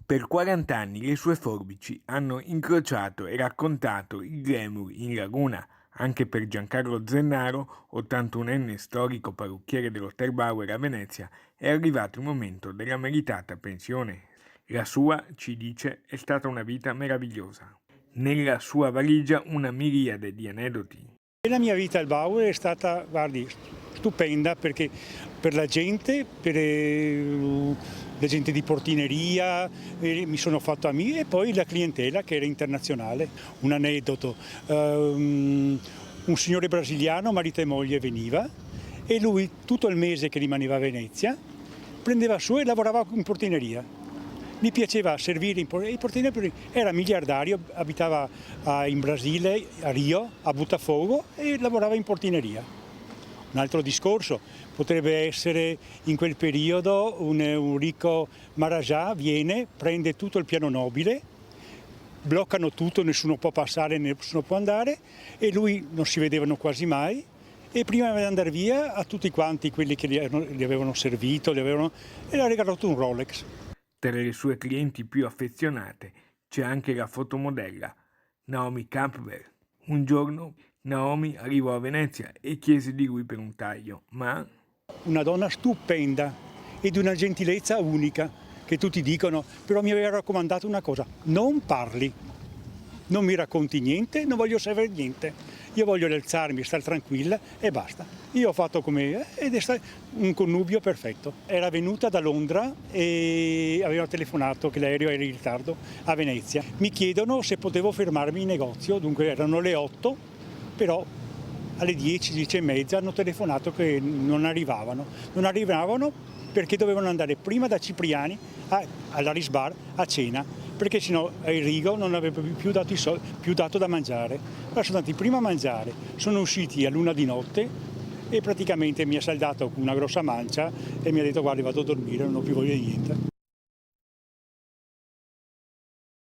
Per 40 anni le sue forbici hanno incrociato e raccontato il glamour in laguna. Anche per Giancarlo Zennaro, 81enne storico parrucchiere dell'Hotel Bauer a Venezia, è arrivato il momento della meritata pensione. La sua, ci dice, è stata una vita meravigliosa. Nella sua valigia una miriade di aneddoti. La mia vita al Bauer è stata, guardi, stupenda perché per la gente, per la gente di portineria, mi sono fatto amici e poi la clientela che era internazionale. Un aneddoto, un signore brasiliano, marito e moglie, veniva e lui tutto il mese che rimaneva a Venezia prendeva su e lavorava in portineria. Gli piaceva servire in portineria, era miliardario, abitava in Brasile, a Rio, a Botafogo e lavorava in portineria. Un altro discorso potrebbe essere in quel periodo un ricco Maharaja viene, prende tutto il piano nobile, bloccano tutto, nessuno può passare, nessuno può andare e lui non si vedevano quasi mai e prima di andare via a tutti quanti quelli che gli avevano servito, e le ha regalato un Rolex. Tra le sue clienti più affezionate c'è anche la fotomodella Naomi Campbell. Un giorno Naomi arrivò a Venezia e chiese di lui per un taglio, ma una donna stupenda e di una gentilezza unica, che tutti dicono, però mi aveva raccomandato una cosa: non parli, non mi racconti niente, non voglio sapere niente, io voglio alzarmi, stare tranquilla e basta. Io ho fatto come ed è stato un connubio perfetto. Era venuta da Londra e aveva telefonato che l'aereo era in ritardo a Venezia. Mi chiedono se potevo fermarmi in negozio, dunque erano le 8, però alle 10, 10 e mezza hanno telefonato che non arrivavano. Non arrivavano perché dovevano andare prima da Cipriani all'Aris Bar a cena, perché sennò Enrico non avrebbe più dato, più dato da mangiare. Allora sono andati prima a mangiare, sono usciti all'1 di notte e praticamente mi ha saldato con una grossa mancia e mi ha detto: guardi, vado a dormire, non ho più voglia di niente.